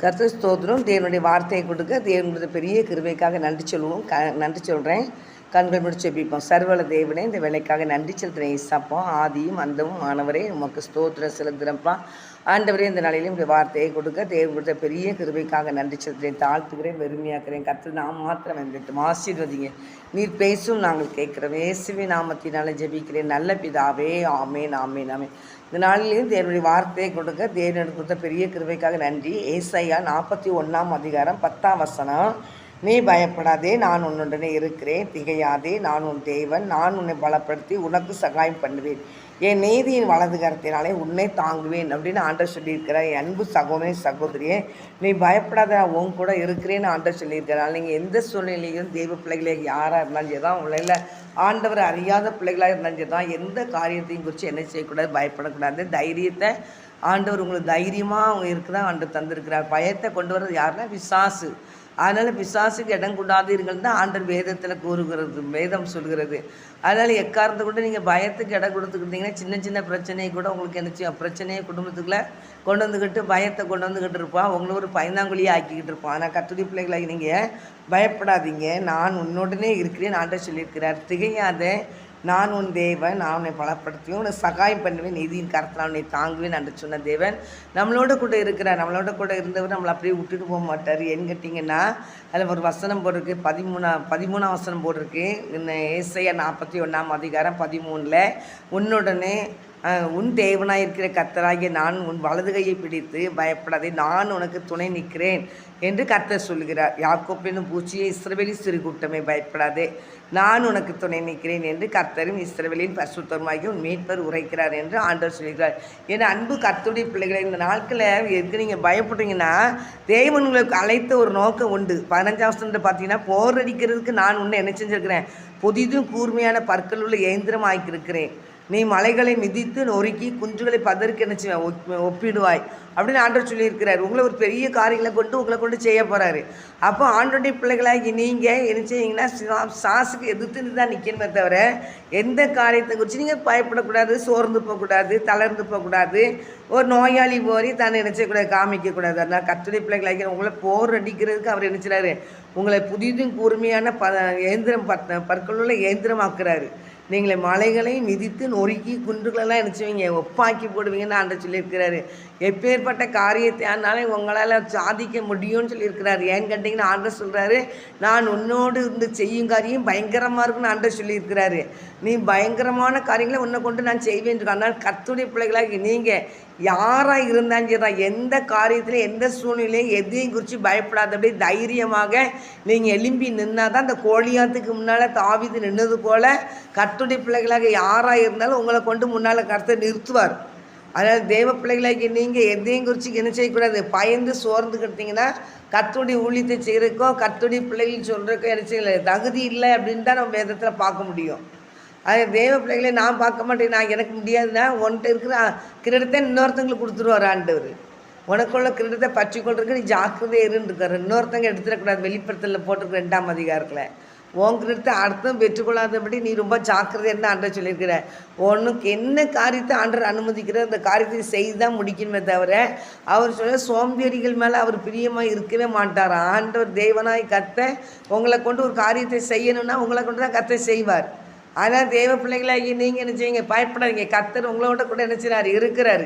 கர்த்தர் ஸ்தோத்திரம். தேவனுடைய வார்த்தையை கொடுக்க தேவனுடைய பெரிய கிருபைக்காக நன்றி சொல்லுவோம். நன்றி சொல்கிறேன். கண்கள் முடிச்சு ஜெபிப்போம். சர்வல தேவனே, இந்த வேலைக்காக நன்றி செலுத்துகிறேன். இசப்பா, ஆதியும் அந்தமும் ஆனவரே, உமக்கு ஸ்தோத்திரம் செலுத்துகிறப்பா. ஆண்டவரே, இந்த நாளிலும் இந்த வார்த்தையை கொடுக்க தேவனுடைய பெரிய கிருபைக்காக நன்றி செலுத்துகிறேன். தாழ்த்துகிறேன், வெறுமையாக்குறேன். கர்த்தர் நாம் மாத்திரம் வந்துட்டு ஆசீர்வதிங்க. நீர் பேசும், நாங்கள் கேட்குறோம். இயேசுவே நாமத்தினால ஜெபிக்கிறேன் நல்ல பிதாவே. ஆமேன், ஆமேன், ஆமேன். இந்த நாளிலையும் தேவனுடைய வார்த்தையை கொடுக்க தேவனுடைய கொடுத்த பெரிய கிருபைக்காக நன்றி. ஏசாயா 41 அதிகாரம் 10 வசனம். நீ பயப்படாதே, நான் உன்னுடனே இருக்கிறேன். திகையாதே, நான் உன் தேவன். நான் உன்னை பலப்படுத்தி உனக்கு சகாயம் பண்ணுவேன். என் நீதியின் வலது கரத்தினாலே உன்னை தாங்குவேன் அப்படின்னு ஆண்டவர் சொல்லியிருக்கிறார். என் அன்பு சகோதரி சகோதரியே, நீ பயப்படாத, உன் கூட இருக்கிறேன்னு ஆண்டவர் சொல்லியிருக்கிறார். நீங்கள் எந்த சூழ்நிலையும் தெய்வ பிள்ளைகளே யாராக இருந்தாலும் சரி தான், உங்களை ஆண்டவர் அறியாத பிள்ளைகளாக இருந்தாலும் சரி தான், எந்த காரியத்தையும் குறித்து என்ன செய்யக்கூடாது, பயப்படக்கூடாது. தைரியத்தை ஆண்டவர் உங்களுக்கு தைரியமாக அவங்க இருக்குதான் ஆண்டவர் தந்திருக்கிறார். பயத்தை கொண்டு வர்றது யாருன்னா பிசாசு. அதனால் பிசாசுக்கு இடம் கொண்டாதீர்கள் தான் ஆண்டவர் வேதத்தில் கூறுகிறது, வேதம் சொல்கிறது. அதனால் எக்காரத்தை கூட நீங்கள் பயத்துக்கு இடம் கொடுத்துக்கிட்டீங்கன்னா சின்ன சின்ன பிரச்சனையை கூட உங்களுக்கு என்ன செய்யும், பிரச்சனையை குடும்பத்துக்குள்ளே கொண்டு வந்துக்கிட்டு பயத்தை கொண்டு வந்துக்கிட்டு இருப்பான், உங்களை ஒரு பயந்தாங்குழியாக ஆக்கிக்கிட்டு இருப்பான். ஆனால் கர்த்தருடைய பிள்ளைகளாகி நீங்கள் பயப்படாதீங்க, நான் உன்னுடனே இருக்கிறேன் ஆண்டவர் சொல்லியிருக்கிறார். திகையாத, நான் உன் தேவன், நான் உன்னை பலப்படுத்துவேன், உன்னை சகாயம் பண்ணுவேன், நீதியின் கருத்தில் உன்னை தாங்குவேன் என்று சொன்ன தேவன் நம்மளோட கூட இருக்கிறார். நம்மளோட கூட இருந்தவர் நம்மளை அப்படியே விட்டுட்டு போக மாட்டார். ஏன்னு கேட்டிங்கன்னா, அதில் ஒரு வசனம் போட்டிருக்கு, 13 வசனம் போட்டிருக்கு. ஏசாயா 41 அதிகாரம் 13. உன்னுடனே உன் தேவனாக இருக்கிற கர்த்தராகிய நான் உன் வலது கையை பிடித்து பயப்படாதே, நான் உனக்கு துணை நிற்கிறேன் என்று கர்த்தர் சொல்கிறார். யாக்கோப் என்னும் பூச்சியை இஸ்ரவேலி சிறு கூட்டமே பயப்படாதே, நான் உனக்கு துணை நிற்கிறேன் என்று கர்த்தரும் இஸ்ரவேலின் பரிசுத்தமாகி உன் மீட்பர் உரைக்கிறார் என்று ஆண்டவர் சொல்கிறார். ஏன்னா அன்பு கர்த்தருடைய பிள்ளைகளை, இந்த நாட்களில் எதுக்கு நீங்கள் பயப்படுறீங்கன்னா, தேவன் உங்களுக்கு அழைத்த ஒரு நோக்கம் உண்டு. 15 வருஷத்துல பார்த்தீங்கன்னா, போர் அடிக்கிறதுக்கு நான் உன்னை என்ன செஞ்சுருக்கிறேன், புதிதும் கூர்மையான பற்கள் உள்ள இயந்திரம் ஆக்கியிருக்கிறேன். நீ மலைகளை மிதித்து நொறுக்கி குஞ்சுகளை பதற்கு என்ன செய்வேன் ஒப்பிடுவாய் அப்படின்னு ஆண்டவர் சொல்லியிருக்கிறார். உங்களை ஒரு பெரிய காரியங்களை உங்களை கொண்டு செய்ய போகிறாரு. அப்போ ஆண்டோடைய பிள்ளைகளாகி நீங்கள் என்ன செய்வீங்கன்னா, சாசுக்கு எதிர்த்து தான் நிற்கணுமே தவிர எந்த காரியத்தை குறித்து நீங்கள் பயப்படக்கூடாது, சோர்ந்து போகக்கூடாது, தளர்ந்து போகக்கூடாது, ஒரு நோயாளி போரி தானே என்ன செய்யக்கூடாது, காமிக்கக்கூடாது. அதனால் கர்த்தருடைய பிள்ளைகளாகி உங்களை போர் அடிக்கிறதுக்கு அவர் என்ன செய்கிறாரு, உங்களை புதிதும் கூர்மையான இயந்திரம் பற்களுள்ள இயந்திரமாக்குறாரு. நீங்களை மலைகளை மிதித்து நொறுக்கி குன்றுகளெல்லாம் என்ன செய்வீங்க, ஒப்பாக்கி போடுவீங்கன்னு ஆண்டவர் சொல்லியிருக்கிறாரு. எப்பேற்பட்ட காரியத்தை ஆனாலும் உங்களால் சாதிக்க முடியும்னு சொல்லியிருக்கிறாரு. ஏன்னு கேட்டிங்கன்னா, ஆண்டவர் சொல்கிறாரு, நான் உன்னோடு இருந்து செய்யும் காரியம் பயங்கரமாக இருக்குன்னு ஆண்டவர் சொல்லியிருக்கிறாரு. நீ பயங்கரமான காரியங்களை உன்னை கொண்டு நான் செய்வேன் இருக்கேன். அதனால் கர்த்தருடைய பிள்ளைகளாக நீங்கள் யாராக இருந்தாலும் சரி, எந்த காரியத்திலையும் எந்த சூழ்நிலையும் எதையும் குறித்து பயப்படாதபடி தைரியமாக நீங்கள் எழும்பி நின்னால் தான், அந்த கோழியாத்துக்கு முன்னால் தாவீது நின்னது போல் கர்த்தருடைய பிள்ளைகளாக யாராக இருந்தாலும் உங்களை கொண்டு முன்னால் கர்த்தர் நிறுத்துவார். அதனால் தேவ பிள்ளைகளாகி நீங்கள் எதையும் குறித்து என்ன செய்யக்கூடாது, பயந்து சோர்ந்துக்கிட்டீங்கன்னா கர்த்தருடைய ஊழியத்தை செய்கிறதுக்கோ கர்த்தருடைய பிள்ளைகள் சொல்கிறதுக்கோ என்ன செய்யலை, தகுதி இல்லை அப்படின்னு தான் நம்ம வேதத்தில் பார்க்க முடியும். அது தேவ பிள்ளைகளை நான் பார்க்க மாட்டேன், நான் எனக்கு முடியாதுன்னா உன்கிட்ட இருக்கிற கிரீடத்தை இன்னொருத்தங்களுக்கு கொடுத்துருவார் ஆண்டவர். உனக்குள்ள கிரீடத்தை பற்றி கொண்டிருக்க நீ ஜாக்கிரதை இருந்துருக்காரு. இன்னொருத்தங்க எடுத்துடக்கூடாது. வெளிப்படுத்தலில் போட்டிருக்க 2ஆம் அதிகாரத்தில் உன் கிரீடத்தை அர்த்தம் பெற்றுக்கொள்ளாதபடி நீ ரொம்ப ஜாக்கிரதைன்னு ஆண்டவர் சொல்லியிருக்கிற. உனக்கு என்ன காரியத்தை ஆண்டவர் அனுமதிக்கிற அந்த காரியத்தை செய்து தான் முடிக்கணுமே தவிர, அவர் சொல்ல சோம்பேறிகள் மேலே அவர் பிரியமாக இருக்கவே மாட்டார். ஆண்டவர் தேவனாய் கர்த்தர் உங்களை கொண்டு ஒரு காரியத்தை செய்யணும்னா உங்களை கொண்டு தான் கர்த்தர் செய்வார். ஆனால் தேவ பிள்ளைகளாகி நீங்கள் என்ன செய்யுங்க, பயப்படாதீங்க. கர்த்தர் உங்களோட கூட என்ன செய்கிறார், இருக்கிறாரு.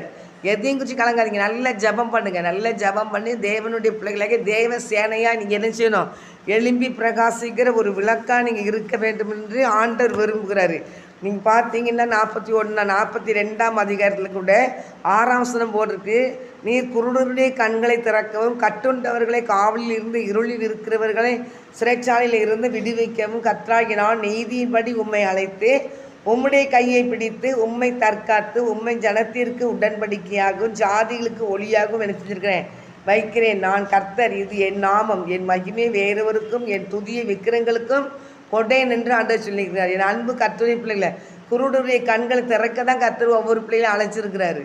எதையும் குறித்து கலங்காதீங்க. நல்ல ஜபம் பண்ணுங்கள். நல்ல ஜபம் பண்ணி தேவனுடைய பிள்ளைகளாக தேவ சேனையாக நீங்கள் என்ன செய்யணும், எழும்பி பிரகாசிக்கிற ஒரு விளக்காக நீங்கள் இருக்க வேண்டும் என்று ஆண்டவர் விரும்புகிறாரு. நீங்கள் பார்த்தீங்கன்னா 42ஆம் அதிகாரத்தில் கூட 6ஆம் வசனம் போட்டிருக்கு, நீர் குருடருடைய கண்களை திறக்கவும் கட்டுண்டவர்களை காவலில் இருந்து இருளில் இருக்கிறவர்களை சிறைச்சாலையில் இருந்து விடுவிக்கவும் கர்த்தராகிய நான் நீதியின்படி உம்மை அழைத்து உம்முடைய கையை பிடித்து உம்மை தற்காத்து உம்மை ஜனத்திற்கு உடன்படிக்கையாகவும் ஜாதிகளுக்கு ஒளியாகவும் நினைச்சிருக்கிறேன் வைக்கிறேன். நான் கர்த்தர், இது என் நாமம், என் மகிமை வேறொருவருக்கும் என் துதிய விக்கிரங்களுக்கும் கொடேன் என்று ஆண்டவர் சொல்லியிருக்கிறார். என் அன்பு கர்த்தருடைய பிள்ளைகளை, குருடருடைய கண்களை திறக்க தான் கர்த்தர் ஒவ்வொரு பிள்ளைகளும் அழைச்சிருக்கிறாரு.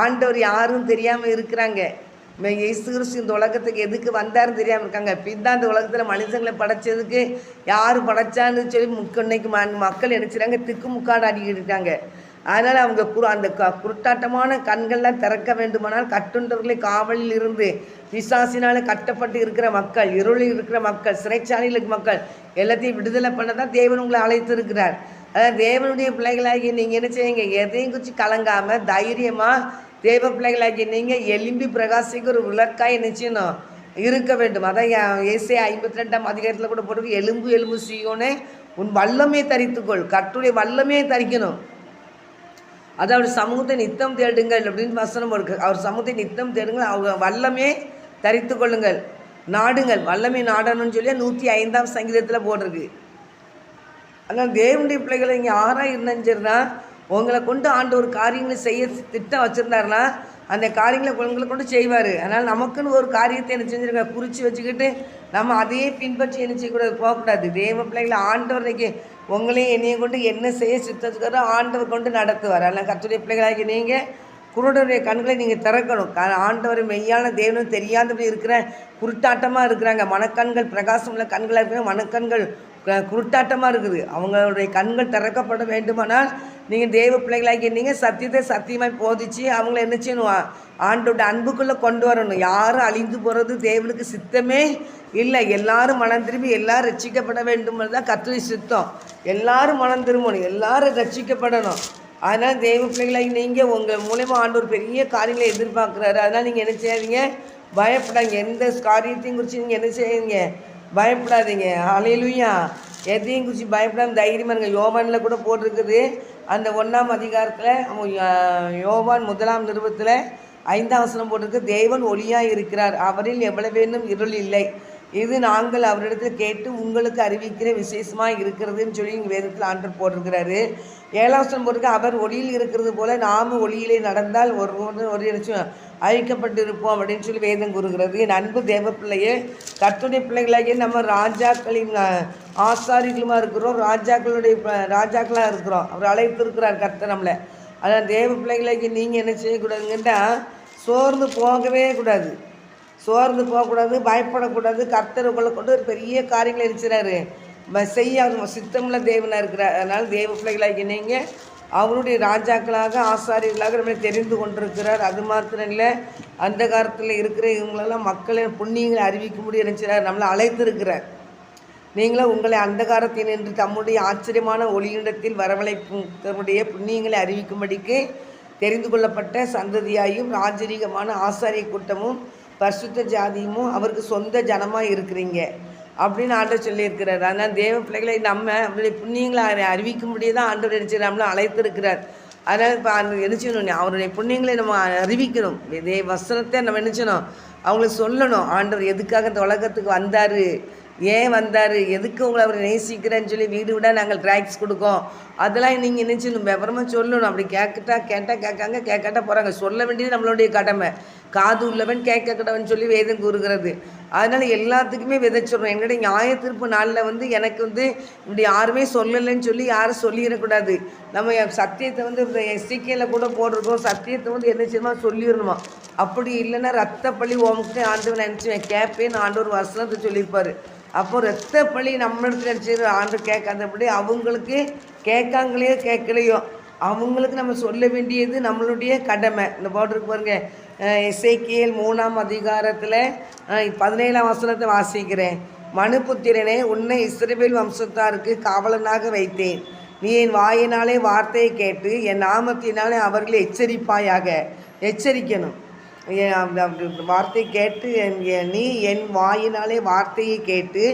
ஆண்டவர் யாரும் தெரியாமல் இருக்கிறாங்க. இயேசு கிறிஸ்து இந்த உலகத்துக்கு எதுக்கு வந்தாருன்னு தெரியாமல் இருக்காங்க. பின்தான் இந்த உலகத்தில் மனுஷங்களை படைச்சதுக்கு யார் படைச்சான்னு சொல்லி இன்னைக்கு மக்கள் நினைச்சுறாங்க, திக்கு முக்காடு அடிக்கிட்டு இருக்காங்க. அதனால் அவங்க அந்த குருட்டாட்டமான கண்கள்லாம் திறக்க வேண்டுமானால் கட்டுண்டவர்களை காவலில் இருந்து பிசாசினால் கட்டப்பட்டு இருக்கிற மக்கள், இருளில் இருக்கிற மக்கள், சிறைச்சாலையில் இருக்கிற மக்கள் எல்லாத்தையும் விடுதலை பண்ண தான் தேவன் உங்களை அழைத்து இருக்கிறார். அதாவது தேவனுடைய பிள்ளைகளாகி நீங்கள் என்ன செய்யுங்க, எதையும் குறித்து கலங்காமல் தைரியமாக தேவ பிள்ளைகளாகி நீங்கள் எலும்பி பிரகாசிக்க ஒரு விளக்காய் நிச்சயணும் இருக்க வேண்டும். அதான் ஏசாயா 52ஆம் அதிகாரத்தில் கூட போட்டு எலும்பு எலும்பு சீயோனே உன் வல்லமே தரித்துக்கொள். கர்த்தருடைய வல்லமே தரிக்கணும். அது அவர் சமூகத்தை நித்தம் தேடுங்கள் அப்படின்னு வசனம் இருக்கு. அவர் சமூகத்தை நித்தம் தேடுங்கள், அவர் வல்லமே தரித்து கொள்ளுங்கள், நாடுங்கள், வல்லமே நாடணும்னு சொல்லி 105ஆம் சங்கீதத்தில் போட்டிருக்கு. அதனால் தேவனுடைய பிள்ளைகளை இங்கே ஆறாக இருந்துச்சுன்னா உங்களை கொண்டு ஒரு காரியங்களை செய்ய திட்டம் வச்சுருந்தாருன்னா அந்த காரியங்களை உங்களை கொண்டு செய்வார். அதனால் நமக்குன்னு ஒரு காரியத்தை என்ன செஞ்சுருக்க குறித்து வச்சுக்கிட்டு நம்ம அதையே பின்பற்றி என்ன செய்யக்கூடாது, போகக்கூடாது. தேவ பிள்ளைகளை ஆண்டவரைக்கு உங்களையும் என்னையும் கொண்டு என்ன செய்ய சித்தத்துக்காரோ ஆண்டவர் கொண்டு நடத்துவார். அதனால் கர்த்தருடைய பிள்ளைகளாகி நீங்கள் குருடருடைய கண்களை நீங்கள் திறக்கணும். ஆண்டவர் மெய்யான தேவனும் தெரியாதபடி இருக்கிற குருட்டாட்டமாக இருக்கிறாங்க. மனக்கண்கள் பிரகாசம் உள்ள கண்களாக இருக்கிற மனக்கண்கள் குருட்டாட்டமாக இருக்குது. அவங்களுடைய கண்கள் திறக்கப்பட வேண்டுமானால் நீங்கள் தேவ பிள்ளைகளாகி நீங்கள் சத்தியத்தை சத்தியமாக போதிச்சு அவங்கள என்ன செய்யணும், ஆண்டோட அன்புக்குள்ளே கொண்டு வரணும். யாரும் அழிந்து போகிறது தேவனுக்கு சித்தமே இல்லை. எல்லாரும் மனம் திரும்பி எல்லாரும் ரட்சிக்கப்பட வேண்டும் தான் கர்த்தருடைய சித்தம். எல்லாரும் மனம் திரும்பணும், எல்லாரும் ரட்சிக்கப்படணும். அதனால் தேவ பிள்ளைகளாகி நீங்கள் உங்கள் மூலமாக ஆண்டவர் பெரிய காரியங்களை எதிர்பார்க்குறாரு. அதனால் நீங்கள் என்ன செய்யாதீங்க, பயப்படாங்க. எந்த காரியத்தையும் குறித்து நீங்கள் என்ன செய்யுங்க, பயப்படாதீங்க. ஹல்லேலூயா. எதையும் குறித்து பயப்படாமல் தைரியமாக இருங்க. யோவானில் கூட போட்டிருக்குது, அந்த 1ஆம் அதிகாரத்தில் யோவான் 1ஆம் நிருபத்தில் 5ஆம் வசனம் போட்டிருக்கு, தேவன் ஒளியாக இருக்கிறார், அவரில் எவ்வளவேனும் இருள் இல்லை, இது நாங்கள் அவரிடத்தில் கேட்டு உங்களுக்கு அறிவிக்கிற விசேஷமாக இருக்கிறதுன்னு சொல்லி இங்கே வேதத்தில் ஆண்டவர் போட்டிருக்கிறாரு. 7ஆம் வசனம் போட்டிருக்கு, அவர் ஒளியில் இருக்கிறது போல நாமும் ஒளியிலே நடந்தால் ஒரு நிமிஷம் அழிக்கப்பட்டு இருப்போம் அப்படின்னு சொல்லி வேதம் கூறுகிறது. என் அன்பு தேவ பிள்ளையே, கர்த்தருடைய பிள்ளைகளாகிய நம்ம ராஜாக்களின் ஆசாரிகளுமாக இருக்கிறோம், ராஜாக்களாக இருக்கிறோம். அவர் அழைத்திருக்கிறார் கர்த்தர் நம்மளை. அதான் தேவ பிள்ளைகளாகி நீங்கள் என்ன செய்யக்கூடாதுங்கன்னா சோர்ந்து போகவே கூடாது, பயப்படக்கூடாது. கர்த்தர் உங்களை கொண்டு ஒரு பெரிய காரியங்களை இருக்கிறாரு, செய்ய அவர் சித்தமுள்ள தேவனாக இருக்கிறார். அதனால் தேவ பிள்ளைகளாகி நீங்கள் அவருடைய ராஜாக்களாக ஆசாரியர்களாக நம்மளை தெரிந்து கொண்டிருக்கிறார். அது மாத்திரம் இல்லை, அந்த காலத்தில் இருக்கிற இவங்களெல்லாம் மக்களை புண்ணியங்களை அறிவிக்க முடியும் நினைச்சார், நம்மளை அழைத்திருக்கிறார். நீங்களும் உங்களை அந்த காலத்தில் நின்று தம்முடைய ஆச்சரியமான ஒளியிடத்தில் வரவழைப்புடைய புண்ணியங்களை அறிவிக்கும்படிக்கு தெரிந்து கொள்ளப்பட்ட சந்ததியாயும் ராஜரீகமான ஆசாரிய கூட்டமும் பரிசுத்த ஜாதியும் அவருக்கு சொந்த ஜனமாக இருக்கிறீங்க அப்படின்னு ஆண்டவர் சொல்லியிருக்கிறார். அதனால் தேவ பிள்ளைகளை நம்ம அவருடைய புண்ணியங்களை அறிவிக்க முடியதான் ஆண்டவர் நினைச்சு நம்மளும் அழைத்திருக்கிறார். அதனால் இப்போ என்ன செய்யணும், அவருடைய புண்ணியங்களை நம்ம அறிவிக்கணும். இதே வசனத்தை நம்ம என்ன செய்யணும், அவங்களுக்கு சொல்லணும். ஆண்டவர் எதுக்காக இந்த உலகத்துக்கு வந்தார், ஏன் வந்தார், எதுக்கு உங்களை அவர் நேசிக்கிறேன்னு சொல்லி வீடு விட நாங்கள் ட்ராக்ஸ் கொடுக்கோம், அதெல்லாம் நீங்கள் என்ன செய்யணும், விவரமாக சொல்லணும். அப்படி கேட்டால் கேட்காங்க, கேட்காட்டா போகிறாங்க. சொல்ல வேண்டியது நம்மளுடைய கடமை. காது உள்ளவன் கேட்க கடவன் சொல்லி வேதம் கூறுகிறது. அதனால் எல்லாத்துக்குமே விதைச்சிடணும். எங்களுடைய நியாய தீர்ப்பு நாளில் எனக்கு இப்படி யாருமே சொல்லலைன்னு சொல்லி யாரும் சொல்லிடக்கூடாது. நம்ம சத்தியத்தை எஸ்டிகேல கூட போட்டிருக்கோம், சத்தியத்தை என்ன செய்யணுமா சொல்லிடணுமா. அப்படி இல்லைன்னா ரத்த பழி உமக்கு ஆண்டவர் நினச்சிவேன் கேட்பேன்னு ஆண்டவர் வசனத்தை சொல்லியிருப்பார். அப்போ ரத்த பழி நம்மளுக்கு நினச்சி ஆண்டு கேட்காதபடி அவங்களுக்கு கேட்கலையோ அவங்களுக்கு நம்ம சொல்ல வேண்டியது நம்மளுடைய கடமை. இந்த போட்டிருக்கு பாருங்க, எசேக்கியேல் 3ஆம் அதிகாரத்தில் 17ஆம் வசனத்தை வாசிக்கிறேன். மனுபுத்திரனே, உன்னை இஸ்ரவேல் வம்சத்தாருக்கு காவலனாக வைத்தேன். நீ என் வாயினாலே வார்த்தையை கேட்டு என் நாமத்தினாலே அவர்களை எச்சரிக்கணும். வார்த்தை கேட்டு நீ என் வாயினாலே வார்த்தையை கேட்டு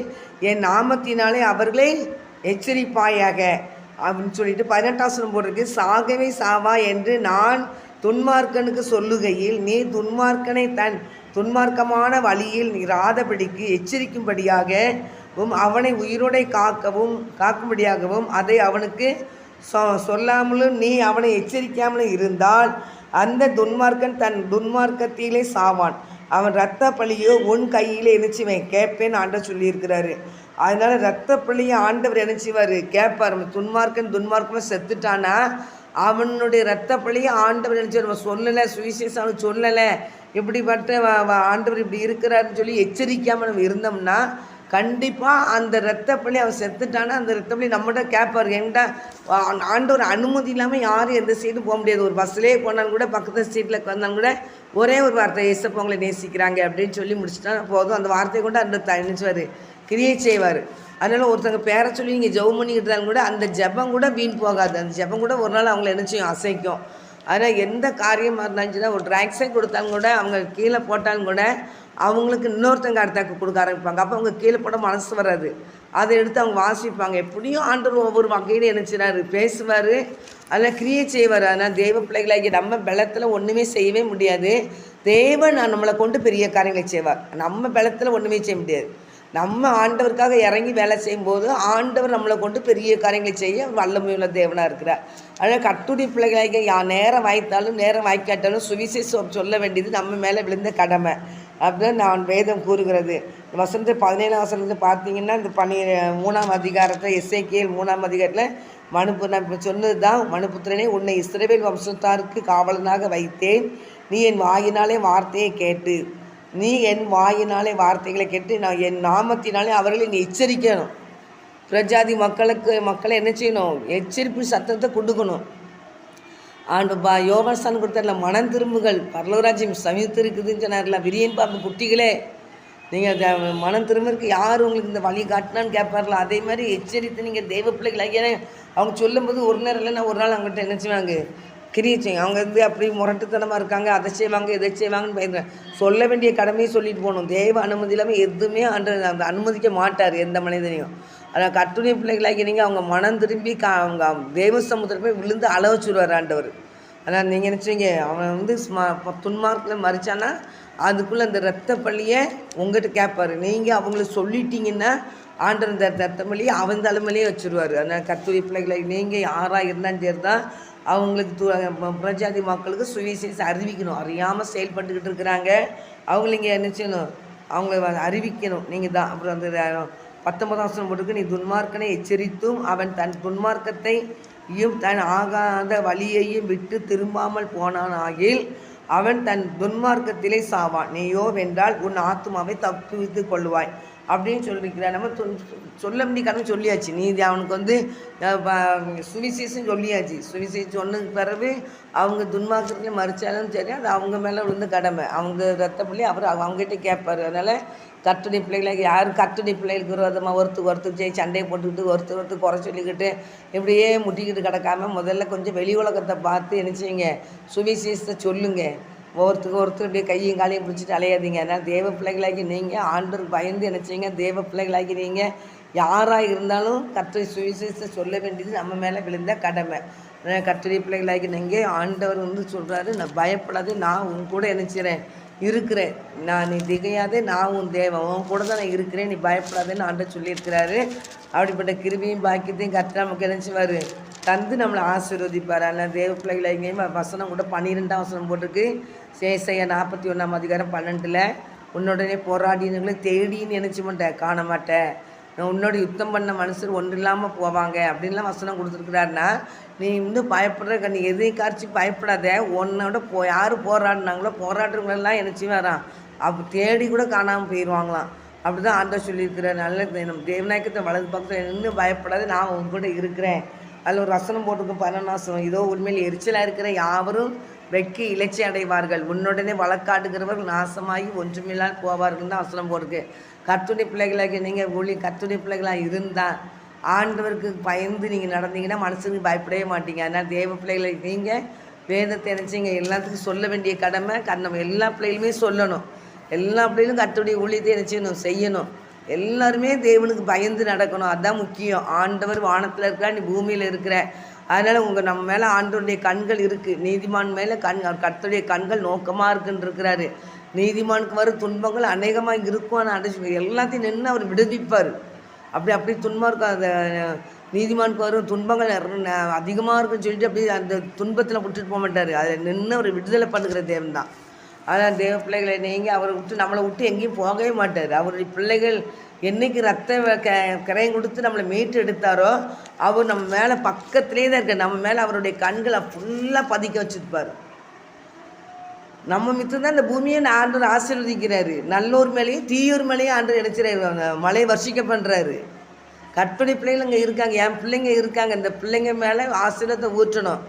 என் நாமத்தினாலே அவர்களை எச்சரிப்பாயாக அப்படின்னு சொல்லிட்டு 18ஆம் வசனம் போட்டிருக்கு, சாகவே சாவா என்று நான் துன்மார்க்கனுக்கு சொல்லுகையில் நீ துன்மார்க்கனை தன் துன்மார்க்கமான வழியில் இராதபடிக்கு எச்சரிக்கும்படியாகவும் அவனை உயிரோடை காக்கும்படியாகவும் அதை அவனுக்கு சொல்லாமலும் நீ அவனை எச்சரிக்காமலும் இருந்தால் அந்த துன்மார்க்கன் தன் துன்மார்க்கத்திலே சாவான், அவன் இரத்த பழியோ உன் கையிலே நினைச்சுவேன் கேட்பேன்னு ஆண்டவர் சொல்லியிருக்கிறாரு. அதனால இரத்த பழியை ஆண்டவர் நினைச்சுவார், கேட்பார். துன்மார்க்கமாக செத்துட்டானா அவனுடைய இரத்த பழியை ஆண்டவர் நினைச்சு நம்ம சொல்லலை, சுவிசேஷம் அவனுக்கு சொல்லலை, இப்படிப்பட்ட ஆண்டவர் இப்படி இருக்கிறாருன்னு சொல்லி எச்சரிக்காமல் நம்ம இருந்தோம்னா கண்டிப்பாக அந்த இரத்தப்பள்ளி அவன் செத்துட்டானா அந்த இரத்தப்பள்ளி நம்மகிட்ட கேட்பார். என்கிட்ட ஆண்டவர் அனுமதி இல்லாமல் யாரும் எந்த சீட்டும் போக முடியாது. ஒரு பஸ்லேயே போனாலும் கூட பக்கத்து சீட்டில் வந்தாலும் கூட ஒரே ஒரு வார்த்தை, ஏசப்பா உங்களை நேசிக்கிறாங்க அப்படின்னு சொல்லி முடிச்சுட்டா போதும். அந்த வார்த்தையை கொண்டு அந்த நினச்சுவார், கிரியை செய்வார். அதனால் ஒருத்தங்க பேரை சொல்லி நீங்கள் ஜெபம் பண்ணிக்கிட்டு இருந்தாலும் கூட அந்த ஜெபம் கூட வீண் போகாது. அந்த ஜெபம் கூட ஒரு நாள் அவங்கள நினச்சியும் அசைக்கும். அதனால் எந்த காரியமாக இருந்தாச்சுன்னா ஒரு ட்ராக்ஸே கொடுத்தாலும் கூட அவங்க கீழே போட்டாலும் கூட அவங்களுக்கு இன்னொருத்தங்க அடுத்தாக்க கொடுக்க ஆரம்பிப்பாங்க. அப்போ அவங்க கீழே போட மனசு வராது. அதை எடுத்து அவங்க வாசிப்பாங்க. எப்படியும் ஆண்டவர் ஒவ்வொரு வகையில் நினச்சினார், பேசுவார், அதில் கிரியேட் செய்வார். ஆனால் தெய்வ பிள்ளைகளாகி நம்ம பலத்தில் ஒன்றுமே செய்யவே முடியாது. தேவன் நம்மளை கொண்டு பெரிய காரியங்களை செய்வார். நம்ம பலத்தில் ஒன்றுமே செய்ய முடியாது. நம்ம ஆண்டவருக்காக இறங்கி வேலை செய்யும்போது ஆண்டவர் நம்மளை கொண்டு பெரிய காரியங்களை செய்ய வல்லமையுள்ள தேவனாக இருக்கிறார். அதனால் கட்டுரை பிள்ளைகளாக நேரம் வாய்த்தாலும் நேரம் வாய்க்காட்டாலும் சுவிசேஷம் சொல்ல வேண்டியது நம்ம மேலே விழுந்த கடமை அப்படின்னு நான் வேதம் கூறுகிறது. வசனத்தை 17ஆம் வசனத்தை பார்த்தீங்கன்னா இந்த 3ஆம் அதிகாரத்தில் எசேக்கியேல் 3ஆம் அதிகாரத்தில் நான் இப்போ சொன்னது தான், மனுபுத்திரனே உன்னை இஸ்ரவேல் வம்சத்தாருக்கு காவலனாக வைத்தேன், நீ என் வாயினாலே வார்த்தையை கேட்டு வார்த்தைகளை கேட்டு நான் என் நாமத்தினாலே அவர்களை நீ எச்சரிக்கணும். பிரஜாதி மக்களை என்ன செய்யணும்? எச்சரிப்பு சத்தத்தை கொடுக்கணும். யோகாஸ்தான் கொடுத்தார்ல, மனம் திரும்புகள் பரலோராஜ்யம் சமீபத்திருக்குதுன்னு சொன்னார்ல. விரியன் பாம்பு குட்டிகளே, நீங்கள் மனம் திரும்புறதுக்கு யார் உங்களுக்கு இந்த வழி காட்டினான்னு கேட்பார்ல. அதே மாதிரி எச்சரித்து நீங்கள் தெய்வ பிள்ளைகள் ஏன்னா அவங்க சொல்லும்போது ஒரு நேரம் இல்லைன்னா ஒரு நாள் அவங்ககிட்ட என்ன செய்வாங்க, கிரியை செய்யும். அவங்க அப்படி முரட்டுத்தனமாக இருக்காங்க, அதை செய்வாங்க இதை செய்வாங்கன்னு பயந்து சொல்ல வேண்டிய கடமையை சொல்லிட்டு போகணும். தேவ அனுமதி இல்லாமல் எதுவுமே அந்த அனுமதிக்க மாட்டார் எந்த மனிதனையும். அதான் கட்டுரை பிள்ளைகளாகி நீங்கள் அவங்க மனம் திரும்பி அவங்க தேவ சமுத்திரம் போய் விழுந்து அளவச்சுடுவார் ஆண்டவர். ஆனால் நீங்கள் நினச்சிங்க அவன் துன்மார்க்கில் மறிச்சானா அதுக்குள்ளே அந்த இரத்த பள்ளியை உங்கள்கிட்ட கேட்பார். நீங்கள் அவங்களுக்கு சொல்லிட்டீங்கன்னா ஆண்டவர் இந்த இரத்த பள்ளியை அவன் தலைமையிலே வச்சுருவார். அதனால் கட்டுரை பிள்ளைகளை நீங்கள் யாராக இருந்தாலும் சரி தான் அவங்களுக்கு பிரஜாதி மக்களுக்கு சுவிசேஷம் அறிவிக்கணும். அறியாமல் செயல்பட்டுக்கிட்டு இருக்கிறாங்க, அவங்கள நீங்கள் என்ன செய்யணும்? அவங்கள அறிவிக்கணும் நீங்கள் தான். அப்புறம் அந்த 19ஆம் வசனம் போட்டுருக்கு, நீ துன்மார்க்கனை எச்சரித்தும் அவன் தன் துன்மார்க்கத்தையும் தன் ஆகாத வழியையும் விட்டு திரும்பாமல் போனான் ஆகில் அவன் தன் துன்மார்க்கத்திலே சாவான், நீயோ வென்றால் உன் ஆத்மாவை தப்புவித்து கொள்வாய் அப்படின்னு சொல்லியிருக்கிறார். நம்ம சொல்ல வேண்டிய கடமை சொல்லியாச்சு. நீதி அவனுக்கு சுவிசேஷம் சொல்லியாச்சு. சுவிசேஷம் சொன்னதுக்கு பிறகு அவங்க துன்மார்க்கத்தையும் மறிச்சாலும் சரி, அது அவங்க மேலே விழுந்த கடமை. அவங்க ரத்தப்பள்ளி அப்புறம் அவங்ககிட்ட கேட்பார். அதனால் கட்டுரை பிள்ளைகளை யாரும் கட்டுரை பிள்ளைகளுக்கு விரோதமாக ஒருத்தர் சண்டையை போட்டுக்கிட்டு ஒருத்தர் குறை சொல்லிக்கிட்டு இப்படியே முட்டிக்கிட்டு கிடக்காம முதல்ல கொஞ்சம் வெளி உலகத்தை பார்த்து என்ன செய்யுங்க, சுவிசேஷத்தை சொல்லுங்கள். ஒருத்தர் இப்படியே கையும் காலையும் பிடிச்சிட்டு அலையாதீங்க. அதனால் தேவ பிள்ளைகளாகி நீங்கள் ஆண்டவருக்கு பயந்து என்ன செய்யுங்க, தேவ பிள்ளைகளாகி நீங்கள் யாராக இருந்தாலும் கர்த்தரை சுவிசேஷத்தை சொல்ல வேண்டியது நம்ம மேலே விழுந்த கடமை. கர்த்தரை பிள்ளைகளாகி நீங்கள் ஆண்டவர் சொல்கிறாரு, நான் பயப்படாது, நான் உன் கூட என்ன செய்கிறேன் இருக்கிறேன், நீ திகையாதே, நான் உன் தேவன், உன் கூட தான் நான் இருக்கிறேன், நீ பயப்படாதேன்னு ஆண்டவர் சொல்லியிருக்கிறாரு. அப்படிப்பட்ட கிருபையும் பாக்கியத்தையும் கர்த்தர் நமக்கு என்ன செய்வார், தந்து நம்மளை ஆசீர்வதிப்பார். அதனால் தேவ பிள்ளைகளை எங்கேயுமே வசனம் கூட 12ஆம் வசனம் போட்டிருக்கு. ஏசாயா 41ஆம் அதிகாரம் 12, உன்னுடனே போராடினங்களை தேடின்னு நினச்சி மாட்டேன், காண மாட்டேன், உன்னோட யுத்தம் பண்ண மனுஷர் ஒன்று இல்லாமல் போவாங்க அப்படின்லாம் வசனம் கொடுத்துருக்குறாருன்னா, நீ இன்னும் பயப்படுற, நீ எதையும் காய்ச்சி பயப்படாத. உன்னோட யார் போராடினாங்களோ போராடுறவங்களெல்லாம் நினச்சி வரான், அப்போ தேடி கூட காணாமல் போயிடுவாங்களாம். அப்படி தான் ஆண்டவர் சொல்லியிருக்கிறார். நல்ல நம்ம தேவநாயக்கத்தை வலது பக்கத்தில் இன்னும் பயப்படாது, நான் உங்க கூட இருக்கிறேன். அதில் ஒரு வசனம் போட்டிருக்கும் 11ஆம், இதோ உண்மையில் எரிச்சலாக இருக்கிற யாவரும் வெட்கி இளைச்சி அடைவார்கள், உன்னுடனே வழக்காடுகிறவர்கள் நாசமாகி ஒன்றுமில்லால் போவார்கள் தான் வசனம் போட்டிருக்கு. கர்த்தருடைய பிள்ளைகளாக நீங்கள் கர்த்தருடைய பிள்ளைகளாக இருந்தால் ஆண்டவருக்கு பயந்து நீங்கள் நடந்தீங்கன்னா மனுஷனுக்கு பயப்படவே மாட்டீங்க. அதனால் தேவ பிள்ளைகளை நீங்கள் வேதத்தை நினச்சிங்க எல்லாத்துக்கும் சொல்ல வேண்டிய கடமை நம்ம எல்லா பிள்ளைகளுமே சொல்லணும். எல்லா பிள்ளைகளும் கர்த்தருடைய ஊழியத்தை நினச்சிக்கணும், செய்யணும். எல்லாருமே தேவனுக்கு பயந்து நடக்கணும், அதுதான் முக்கியம். ஆண்டவர் வானத்தில் இருக்கிற, நீ பூமியில் இருக்கிற. அதனால் நம்ம மேலே ஆண்டவருடைய கண்கள் இருக்குது. நீதிமான் மேலே கர்த்தருடைய கண்கள் நோக்கமாக இருக்குன்னு இருக்கிறாரு. நீதிமானுக்கு வரும் துன்பங்கள் அநேகமாக இருக்கும், ஆனால் அடைச்சி எல்லாத்தையும் நின்று அவர் விடுவிப்பார். அப்படி துன்பம் அந்த நீதிமானுக்கு வரும் துன்பங்கள் அதிகமாக இருக்குன்னு சொல்லிட்டு அப்படி அந்த துன்பத்தில் விட்டுட்டு போக மாட்டார். அதில் நின்று அவர் விடுதலை பண்ணுகிற தேவன் தான். அதான் தேவ பிள்ளைகளை நீங்கள் அவரை நம்மளை விட்டு எங்கேயும் போகவே மாட்டார். அவருடைய பிள்ளைகள் என்றைக்கு ரத்த கரையம் கொடுத்து நம்மளை மீட்டு எடுத்தாரோ அவர் நம்ம மேலே பக்கத்துலேயே தான் இருக்கார். நம்ம மேலே அவருடைய கண்களை ஃபுல்லாக பதிக்க வச்சுருப்பார். நம்ம மித்தம் தான் இந்த பூமியை ஆண்டவர் ஆசீர்வதிக்கிறாரு. நல்லோர் மேலேயும் தீயோர் மேலேயும் ஆண்டவர் நினைச்சிறாரு, மழையை வர்ஷிக்க பண்ணுறாரு. கற்பனை பிள்ளைகள் இங்கே இருக்காங்க, என் பிள்ளைங்க இருக்காங்க, இந்த பிள்ளைங்க மேலே ஆசீர்வாதத்தை ஊற்றணும்.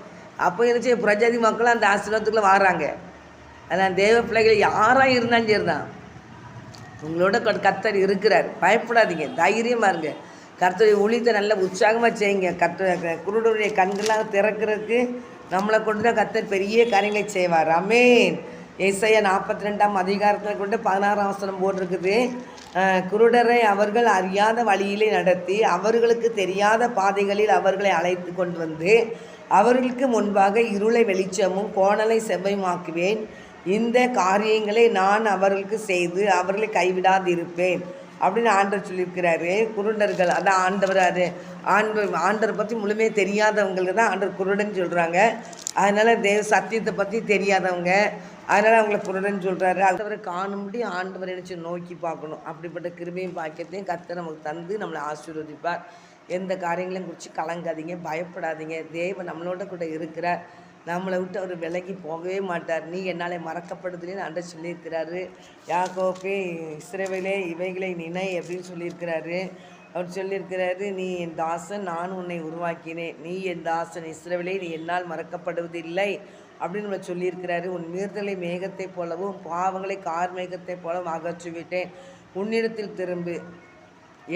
அப்போ இருந்துச்சு பிரஜாதி மக்களும் அந்த ஆசீர்வாதத்துக்குள்ளே வராங்க. அதான் தேவ பிள்ளைகள் யாராக இருந்தாலும் சரி தான், உங்களோட கர்த்தர் இருக்கிறார். பயப்படாதீங்க, தைரியமாக இருங்க. கர்த்தருடைய ஊழியத்தை நல்லா உற்சாகமாக செய்யுங்க. குருடருடைய கண்களாக திறக்கிறதுக்கு நம்மளை கொண்டு தான் கர்த்தர் பெரிய காரியங்களை செய்வார். ஆமென். ஏசாயா 42ஆம் அதிகாரத்தில் கொண்டு 16ஆம் வசனம் போட்டிருக்குது. குருடரை அவர்கள் அறியாத வழியிலே நடத்தி அவர்களுக்கு தெரியாத பாதைகளில் அவர்களை அழைத்து கொண்டு வந்து அவர்களுக்கு முன்பாக இருளை வெளிச்சமும் கோணலை செவ்வையுமாக்குவேன். இந்த காரியங்களை நான் அவர்களுக்கு செய்து அவர்களை கைவிடாதிருப்பேன் அப்படின்னு ஆண்டவர் சொல்லியிருக்கிறாரு. குருடர்கள் அதான் ஆண்டவர், அது ஆண்டவரை பற்றி முழுமையாக தெரியாதவங்களுக்கு தான் ஆண்டவர் குருடன்னு சொல்கிறாங்க. அதனால் தேவ சத்தியத்தை பற்றி தெரியாதவங்க, அதனால் அவங்கள குருடன்னு சொல்கிறாரு. ஆண்டவரை காணும்படி ஆண்டவரை நினச்சி நோக்கி பார்க்கணும். அப்படிப்பட்ட கிருபையும் பாக்கியத்தையும் கர்த்தர் நமக்கு தந்து நம்மளை ஆசீர்வதிப்பார். எந்த காரியங்களையும் குறித்து கலங்காதீங்க, பயப்படாதீங்க. தேவன் நம்மளோட கூட இருக்கிறார். நம்மளை விட்டு அவர் விலகி போகவே மாட்டார். நீ என்னாலே மறக்கப்படுதுலேன்னு ஆண்டவர் சொல்லியிருக்கிறாரு. யாக்கோபே இஸ்ரவேலே இவைகளை நினை அப்படின்னு சொல்லியிருக்கிறாரு. அவர் சொல்லியிருக்கிறாரு, நீ என் தாசன், நான் உன்னை உருவாக்கினேன், நீ என் தாசன் இஸ்ரவேலே, நீ என்னால் மறக்கப்படுவதில்லை அப்படின்னு நம்ம சொல்லியிருக்கிறாரு. உன் மீறுதலை மேகத்தை போலவும் பாவங்களை கார்மேகத்தை போலவும் அகற்றிவிட்டேன். உன்னிடத்தில் திரும்பு,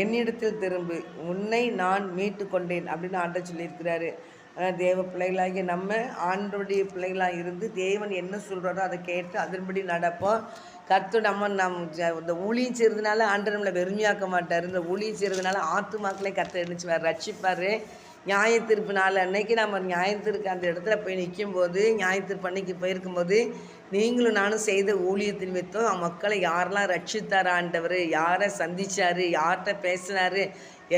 என்னிடத்தில் திரும்பு, உன்னை நான் மீட்டு கொண்டேன் அப்படின்னு ஆண்டவர் சொல்லியிருக்கிறாரு. ஆனால் தேவ பிள்ளைகளாகிய நம்ம ஆண்டவருடைய பிள்ளைகளாக இருந்து தேவன் என்ன சொல்கிறாரோ அதை கேட்டு அதன்படி நடப்போம். கர்த்தர் இந்த ஊழியம் செய்கிறதுனால ஆண்டவர் நம்மளை வெறுமையாக்க மாட்டார். இந்த ஊழியம் செய்கிறதுனால ஆத்துமாக்களை கர்த்தர் நினச்சிவார், ரட்சிப்பார். நியாயத்தீர்ப்பு நாள் அன்னைக்கு நம்ம நியாயத்திற்கு அந்த இடத்துல போய் நிற்கும்போது, நியாயத்தீர்ப்பு அன்னைக்கு போயிருக்கும்போது, நீங்களும் நானும் செய்த ஊழியத்தின் வித்தம் மக்களை யாரெல்லாம் ரட்சித்தார் ஆண்டவர், யாரை சந்தித்தார், யார்கிட்ட பேசினார்,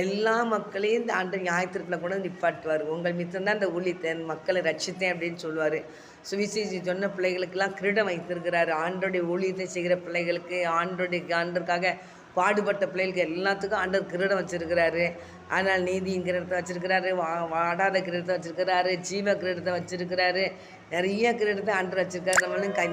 எல்லா மக்களையும் இந்த ஆண்டு நியாயத்திற்குள்ள கூட நிப்பாட்டுவார். உங்கள் மித்தம்தான் இந்த ஊழியத்தை மக்களை ரட்சித்தேன் அப்படின்னு சொல்லுவார். சுவிசேஷி சொன்ன பிள்ளைகளுக்கெல்லாம் கிரீடம் வைத்திருக்கிறாரு. ஆண்டோடைய ஊழியத்தை செய்கிற பிள்ளைகளுக்கு, ஆண்டருக்காக பாடுபட்ட பிள்ளைகளுக்கு எல்லாத்துக்கும் ஆண்டவர் கிரீடம் வச்சுருக்கிறாரு. ஆனால் நீதியின் கிரீடத்தை வச்சுருக்கிறாரு, வாடாத கிரீடத்தை வச்சுருக்கிறாரு, ஜீவ கிரீடத்தை வச்சுருக்கிறாரு, நிறைய கிரீடத்தை ஆண்டவர் வச்சுருக்காரு.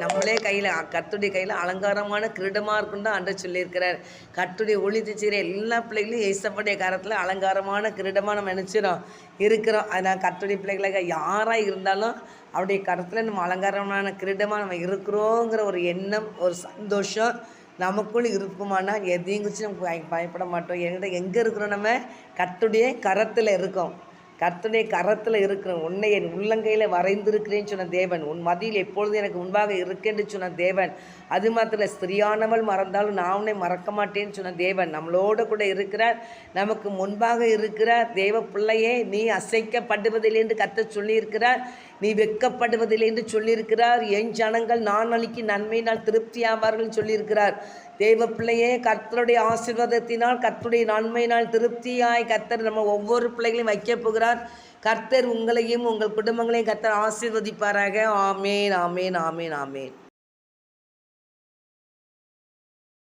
நம்மளே கையில் கர்த்தருடைய கையில் அலங்காரமான கிரீடமாக இருக்குன்னு தான் ஆண்டவர் சொல்லியிருக்கிறார். கர்த்தருடைய ஊழியத்தை செய்கிற எல்லா பிள்ளைகளும் ஏசப்படைய காரத்தில் அலங்காரமான கிரீடமாக நம்ம நினச்சிடும் இருக்கிறோம். அதனால் கர்த்தருடைய பிள்ளைகளாக யாராக இருந்தாலும் அவருடைய கருத்தில் நம்ம அலங்காரமான கிரீடமாக நம்ம இருக்கிறோங்கிற ஒரு எண்ணம், ஒரு சந்தோஷம் நமக்குள் இருக்குமானால் எதையும் குறித்து நம்ம பயப்பட மாட்டோம். என்கிட்ட எங்கே இருக்கிறோம்? நம்ம கர்த்தருடைய கரத்தில் இருக்கோம். கர்த்தருடைய கரத்தில் இருக்கிறோம். உன்னை என் உள்ளங்கையில் வரைந்திருக்கிறேன்னு சொன்ன தேவன், உன் மதியில் எப்பொழுதும் எனக்கு முன்பாக இருக்கேன்னு சொன்ன தேவன், அது மாத்திரம் ஸ்திரியானவள் மறந்தாலும் நான் உன்னை மறக்க மாட்டேன்னு சொன்ன தேவன் நம்மளோட கூட இருக்கிறார். நமக்கு முன்பாக இருக்கிறார். தேவ பிள்ளையே, நீ அசைக்கப்படுவதில்லை என்று கர்த்தர் சொல்லியிருக்கிறார். நீ வெட்கப்படுவதில்லை என்று சொல்லியிருக்கிறார். என் ஜனங்கள் நான் அளிக்கு நன்மையினால் திருப்தி ஆவார்கள் சொல்லியிருக்கிறார். தேவ பிள்ளையே, கர்த்தருடைய ஆசீர்வாதத்தினால், கர்த்தருடைய நன்மையினால் திருப்தியாய் கர்த்தர் நம்ம ஒவ்வொரு பிள்ளைகளையும் வைக்க போகிறார். கர்த்தர் உங்களையும் உங்கள் குடும்பங்களையும் கர்த்தர் ஆசீர்வதிப்பாராக. ஆமேன், ஆமேன், ஆமேன், ஆமேன்.